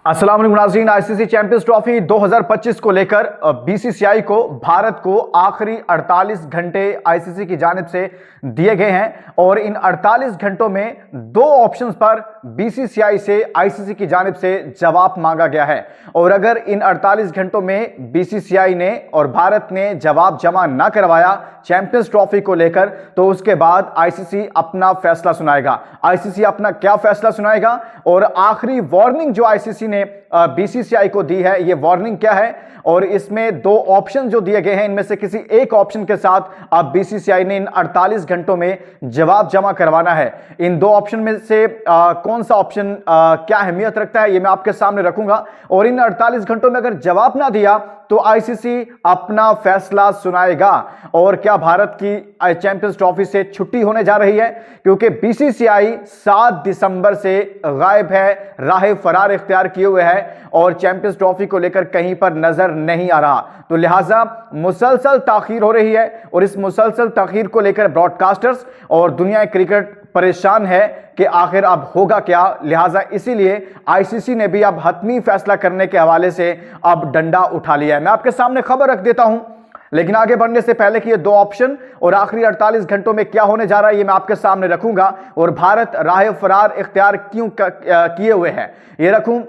अस्सलाम वालेकुम नाज़रीन। आईसीसी चैंपियंस ट्रॉफी 2025 को लेकर बीसीसीआई को भारत को आखिरी 48 घंटे आईसीसी की जानिब से दिए गए हैं और इन 48 घंटों में दो ऑप्शंस पर बीसीसीआई से आईसीसी की जानिब से जवाब मांगा गया है और अगर इन 48 घंटों में बीसीसीआई ने और भारत ने जवाब जमा ना करवाया चैंपियंस ट्रॉफी को लेकर तो उसके बाद आईसीसी अपना फैसला सुनाएगा। आईसीसी अपना क्या फैसला सुनाएगा और आखिरी वार्निंग जो आईसीसी ने बीसीसीआई को दी है, ये वार्निंग क्या है और इसमें दो ऑप्शन जो दिए गए हैं इनमें से किसी एक ऑप्शन के साथ अब बीसीसीआई ने इन 48 घंटों में जवाब जमा करवाना है। इन दो ऑप्शन में से कौन सा ऑप्शन क्या अहमियत रखता है ये मैं आपके सामने रखूंगा और इन 48 घंटों में अगर जवाब ना दिया तो आईसीसी अपना फैसला सुनाएगा। और क्या भारत की चैंपियंस ट्रॉफी से छुट्टी होने जा रही है क्योंकि बीसीसीआई 7 दिसंबर से गायब है, राह फरार इख्तियार किए हुए है और चैंपियंस ट्रॉफी को लेकर कहीं पर नजर नहीं आ रहा। तो लिहाजा मुसलसल ताखीर हो रही है और इस मुसलसल ताखीर को लेकर ब्रॉडकास्टर्स और दुनिया क्रिकेट परेशान है कि आखिर अब होगा क्या। लिहाजा इसीलिए आईसीसी ने भी अब हतमी फैसला करने के हवाले से अब डंडा उठा लिया है। मैं आपके सामने खबर रख देता हूं लेकिन आगे बढ़ने से पहले कि ये दो ऑप्शन और आखिरी 48 घंटों में क्या होने जा रहा है ये मैं आपके सामने रखूंगा और भारत राह फरार इख्तियार क्यों किए हुए है ये रखूं।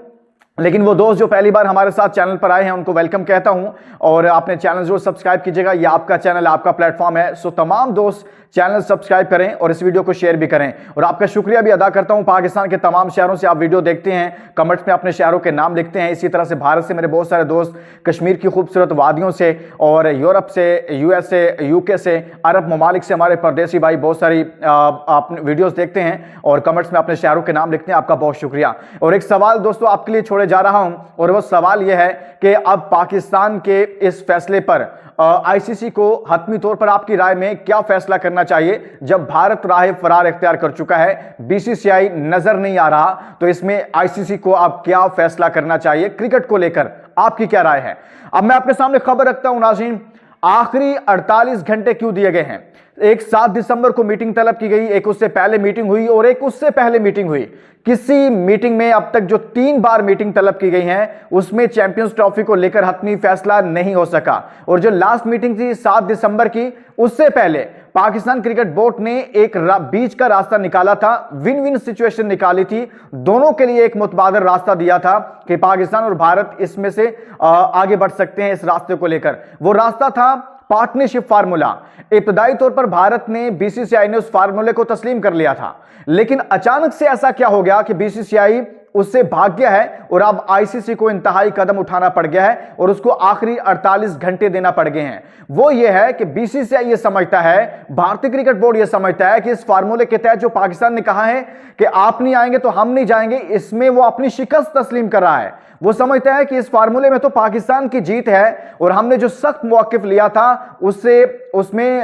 लेकिन वो दोस्त जो पहली बार हमारे साथ चैनल पर आए हैं उनको वेलकम कहता हूं और आपने चैनल जरूर सब्सक्राइब कीजिएगा। ये आपका चैनल, आपका प्लेटफॉर्म है, सो तमाम दोस्त चैनल सब्सक्राइब करें और इस वीडियो को शेयर भी करें। और आपका शुक्रिया भी अदा करता हूं, पाकिस्तान के तमाम शहरों से आप वीडियो देखते हैं, कमेंट्स में अपने शहरों के नाम लिखते हैं। इसी तरह से भारत से मेरे बहुत सारे दोस्त, कश्मीर की खूबसूरत वादियों से और यूरोप से, यूएसए, यूके से, अरब ममालिक से हमारे परदेसी भाई बहुत सारी आप वीडियोस देखते हैं और कमेंट्स में अपने शहरों के नाम लिखते हैं। आपका बहुत शुक्रिया। और एक सवाल दोस्तों आपके लिए छोड़े जा रहा हूं और वो सवाल यह है कि अब पाकिस्तान के इस फैसले पर आईसीसी को हतमी तौर पर आपकी राय में क्या फैसला करना चाहिए जब भारत राह फरार इख्तियार कर चुका है, बीसीसीआई नजर नहीं आ रहा, तो इसमें आईसीसी को अब क्या फैसला करना चाहिए क्रिकेट को लेकर, आपकी क्या राय है। अब मैं आपके सामने खबर रखता हूं नाज़रीन, आखिरी 48 घंटे क्यों दिए गए हैं। एक 7 दिसंबर को मीटिंग तलब की गई, एक उससे पहले मीटिंग हुई और एक उससे पहले मीटिंग हुई। किसी मीटिंग में अब तक जो 3 बार मीटिंग तलब की गई है उसमें चैंपियंस ट्रॉफी को लेकर हतमी फैसला नहीं हो सका और जो लास्ट मीटिंग थी 7 दिसंबर की, उससे पहले पाकिस्तान क्रिकेट बोर्ड ने एक बीच का रास्ता निकाला था, विन विन सिचुएशन निकाली थी, दोनों के लिए एक मुतबादल रास्ता दिया था कि पाकिस्तान और भारत इसमें से आगे बढ़ सकते हैं इस रास्ते को लेकर। वो रास्ता था पार्टनरशिप फार्मूला। इब्तदाई तौर पर भारत ने, बीसीसीआई ने उस फार्मूले को तस्लीम कर लिया था, लेकिन अचानक से ऐसा क्या हो गया कि बीसीसीआई उससे भाग गया है और अब आईसीसी को इंतहाई कदम उठाना पड़ गया है और उसको आखिरी 48 घंटे देना पड़ गए हैं। वो ये है कि बीसीसीआई ये समझता है, भारतीय क्रिकेट बोर्ड ये समझता है कि इस फार्मूले के तहत जो पाकिस्तान ने कहा है कि आप नहीं आएंगे तो हम नहीं जाएंगे, इसमें वो अपनी शिकस्त तस्लीम कर रहा है। वो समझता है कि इस फार्मूले में तो पाकिस्तान की जीत है और हमने जो सख्त मौकिफ लिया था उसमें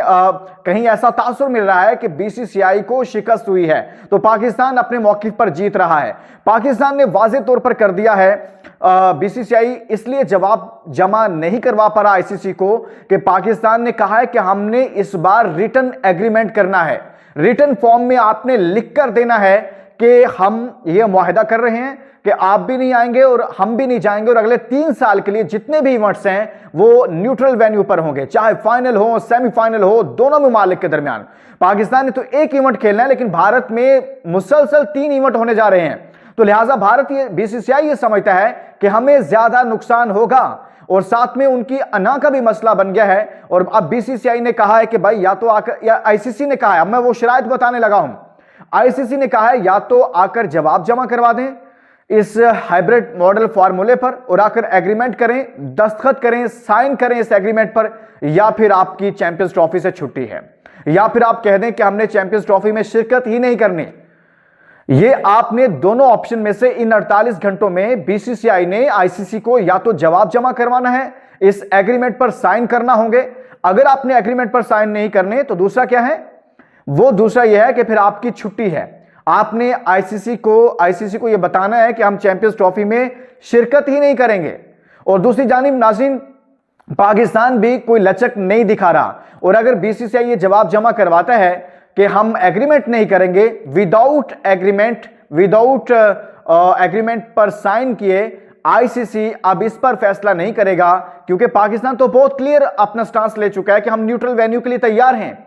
कहीं ऐसा तासुर मिल रहा है कि बीसीसीआई को शिकस्त हुई है, तो पाकिस्तान अपने मौकिफ पर जीत रहा है। पाकिस्तान ने वाज़ेह तौर पर कर दिया है, बीसीसीआई इसलिए जवाब जमा नहीं करवा पा रहा आईसीसी को कि पाकिस्तान ने कहा है कि हमने इस बार रिटर्न एग्रीमेंट करना है, रिटर्न फॉर्म में आपने लिख कर देना है कि हम ये मुआहदा कर रहे हैं कि आप भी नहीं आएंगे और हम भी नहीं जाएंगे और अगले 3 साल के लिए जितने भी इवेंट्स हैं वो न्यूट्रल वेन्यू पर होंगे, चाहे फाइनल हो, सेमीफाइनल हो, दोनों ममालिक के दरमियान। पाकिस्तान ने तो एक इवेंट खेलना है लेकिन भारत में मुसलसल 3 इवेंट होने जा रहे हैं, तो लिहाजा भारत बीसीसीआई ये समझता है कि हमें ज्यादा नुकसान होगा और साथ में उनकी अना का भी मसला बन गया है। और अब बीसीसीआई ने कहा है कि भाई या तो आकर, या आईसीसी ने कहा है, अब मैं वो शराइत बताने लगा हूं, आईसीसी ने कहा है या तो आकर जवाब जमा करवा दें इस हाइब्रिड मॉडल फार्मूले पर और आकर एग्रीमेंट करें, दस्तखत करें, साइन करें इस एग्रीमेंट पर, या फिर आपकी चैंपियंस ट्रॉफी से छुट्टी है, या फिर आप कह दें कि हमने चैंपियंस ट्रॉफी में शिरकत ही नहीं करनी। ये आपने दोनों ऑप्शन में से इन 48 घंटों में बीसीसीआई ने आईसीसी को या तो जवाब जमा करवाना है, इस एग्रीमेंट पर साइन करना होंगे। अगर आपने एग्रीमेंट पर साइन नहीं करने तो दूसरा क्या है, वो दूसरा यह है कि फिर आपकी छुट्टी है। आपने आईसीसी को यह बताना है कि हम चैंपियंस ट्रॉफी में शिरकत ही नहीं करेंगे। और दूसरी जानिब नाज़रीन, पाकिस्तान भी कोई लचक नहीं दिखा रहा और अगर बीसीसीआई ये जवाब जमा करवाता है कि हम एग्रीमेंट नहीं करेंगे, विदाउट एग्रीमेंट, विदाउट एग्रीमेंट पर साइन किए, आईसीसी अब इस पर फैसला नहीं करेगा, क्योंकि पाकिस्तान तो बहुत क्लियर अपना स्टांस ले चुका है कि हम न्यूट्रल वेन्यू के लिए तैयार हैं,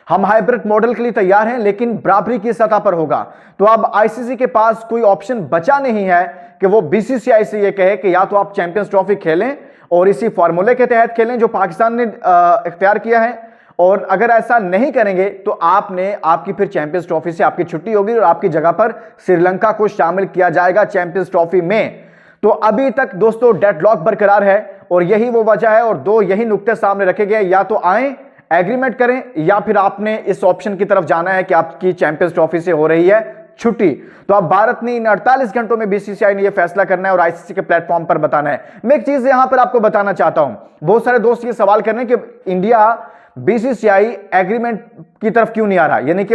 हम हाइब्रिड मॉडल के लिए तैयार हैं, लेकिन बराबरी की सतह पर होगा। तो अब आईसीसी के पास कोई ऑप्शन बचा नहीं है कि वो बीसीसीआई से ये कहे कि या तो आप चैंपियंस ट्रॉफी खेलें और इसी फॉर्मूले के तहत खेलें जो पाकिस्तान ने इख्तियार किया है, और अगर ऐसा नहीं करेंगे तो आपकी फिर चैंपियंस ट्रॉफी से आपकी छुट्टी होगी और आपकी जगह पर श्रीलंका को शामिल किया जाएगा चैंपियंस ट्रॉफी में। तो अभी तक दोस्तों डेडलॉक बरकरार है और यही वो वजह है और दो यही नुक्ते सामने रखे गए, या तो आए एग्रीमेंट करें या फिर आपने इस ऑप्शन की तरफ जाना है कि आपकी चैंपियंस ट्रॉफी से हो रही है छुट्टी। तो अब भारत ने इन 48 घंटों में बीसीसीआई ने यह फैसला करना है और आईसीसी के प्लेटफॉर्म पर बताना है। मैं एक चीज यहां पर आपको बताना चाहता हूं, बहुत सारे दोस्त ये सवाल कर रहे हैं कि इंडिया बीसीसीआई एग्रीमेंट की तरफ क्यों नहीं आ रहा, यानी कि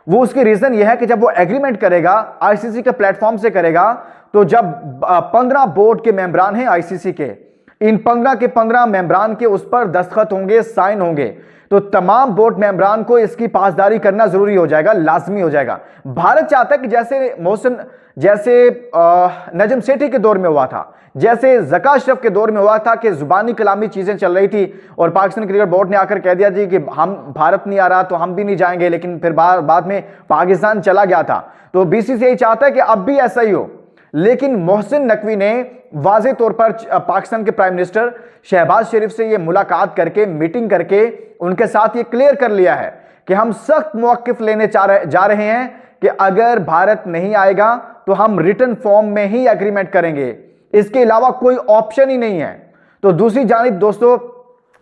वो उसकी रीजन यह है कि जब वो एग्रीमेंट करेगा आईसीसी के प्लेटफॉर्म से करेगा, तो जब 15 बोर्ड के मेंबरान हैं आईसीसी के, इन 15 के 15 मेंबरान के उस पर दस्तखत होंगे, साइन होंगे, तो तमाम बोर्ड मेंबरान को इसकी पासदारी करना जरूरी हो जाएगा, लाजमी हो जाएगा। भारत चाहता है कि जैसे नजम सेठी के दौर में हुआ था, जैसे ज़का अशरफ के दौर में हुआ था कि जुबानी कलामी चीजें चल रही थी और पाकिस्तान क्रिकेट बोर्ड ने आकर कह दिया जी कि हम भारत नहीं आ रहा तो हम भी नहीं जाएंगे, लेकिन फिर बाद में पाकिस्तान चला गया था। तो बीसीसीआई चाहता है कि अब भी ऐसा ही हो, लेकिन मोहसिन नकवी ने वाज़ेह तौर पर पाकिस्तान के प्राइम मिनिस्टर शहबाज शरीफ से ये मुलाकात करके, मीटिंग करके उनके साथ ये क्लियर कर लिया है कि हम सख्त मौक़िफ़ लेने जा रहे हैं कि अगर भारत नहीं आएगा तो हम रिटर्न फॉर्म में ही एग्रीमेंट करेंगे, इसके अलावा कोई ऑप्शन ही नहीं है। तो दूसरी जानिब दोस्तों,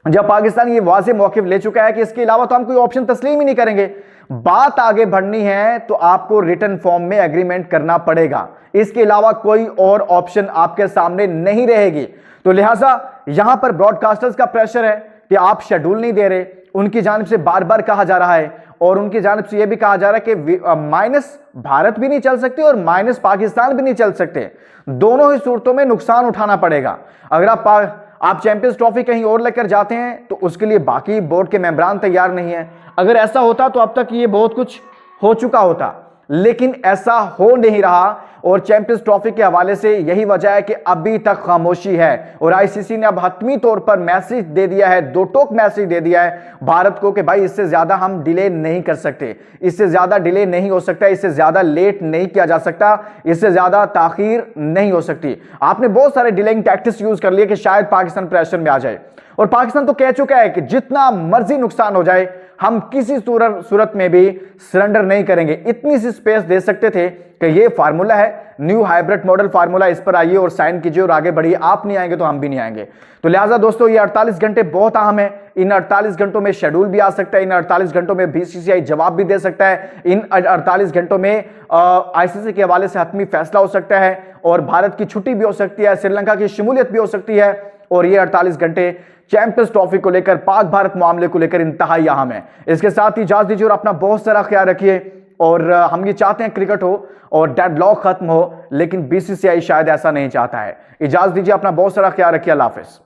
जब पाकिस्तान ये वाज़ेह मौक़िफ़ ले चुका है कि इसके अलावा तो हम कोई ऑप्शन तस्लीम ही नहीं करेंगे, बात आगे बढ़नी है तो आपको रिटर्न फॉर्म में एग्रीमेंट करना पड़ेगा, इसके अलावा कोई और ऑप्शन आपके सामने नहीं रहेगी। तो लिहाजा यहां पर ब्रॉडकास्टर्स का प्रेशर है कि आप शेड्यूल नहीं दे रहे, उनकी जानिब से बार बार कहा जा रहा है और उनकी जानिब से यह भी कहा जा रहा है कि माइनस भारत भी नहीं चल सकते और माइनस पाकिस्तान भी नहीं चल सकते, दोनों ही सूरतों में नुकसान उठाना पड़ेगा। अगर आप चैंपियंस ट्रॉफी कहीं और लेकर जाते हैं तो उसके लिए बाकी बोर्ड के मेंबरान तैयार नहीं है। अगर ऐसा होता तो अब तक ये बहुत कुछ हो चुका होता, लेकिन ऐसा हो नहीं रहा और चैंपियंस ट्रॉफी के हवाले से यही वजह है कि अभी तक खामोशी है और आईसीसी ने अब हतमी तौर पर मैसेज दे दिया है, दो टोक मैसेज दे दिया है भारत को कि भाई इससे ज्यादा हम डिले नहीं कर सकते, इससे ज्यादा डिले नहीं हो सकता, इससे ज्यादा लेट नहीं किया जा सकता, इससे ज्यादा ताखीर नहीं हो सकती। आपने बहुत सारे डिलेइंग टैक्टिक्स यूज कर लिए कि शायद पाकिस्तान प्रेशर में आ जाए, और पाकिस्तान तो कह चुका है कि जितना मर्जी नुकसान हो जाए हम किसी सूरत में भी सरेंडर नहीं करेंगे। इतनी सी स्पेस दे सकते थे कि ये फार्मूला है न्यू हाइब्रिड मॉडल फार्मूला, इस पर आइए और साइन कीजिए और आगे बढ़िए, आप नहीं आएंगे तो हम भी नहीं आएंगे। तो लिहाजा दोस्तों ये 48 घंटे बहुत अहम है, इन 48 घंटों में शेड्यूल भी आ सकता है, इन 48 घंटों में बीसीसीआई जवाब भी दे सकता है, इन 48 घंटों में आईसीसी के हवाले से हतमी फैसला हो सकता है और भारत की छुट्टी भी हो सकती है, श्रीलंका की शमूलियत भी हो सकती है, और ये 48 घंटे चैंपियंस ट्रॉफी को लेकर, पाक भारत मामले को लेकर इंतहाई अहम है। इसके साथ ही इजाजत दीजिए और अपना बहुत सारा ख्याल रखिए, और हम ये चाहते हैं क्रिकेट हो और डेडलॉक खत्म हो, लेकिन बीसीसीआई शायद ऐसा नहीं चाहता है। इजाजत दीजिए, अपना बहुत सारा ख्याल रखिए, अल्लाह हाफिज।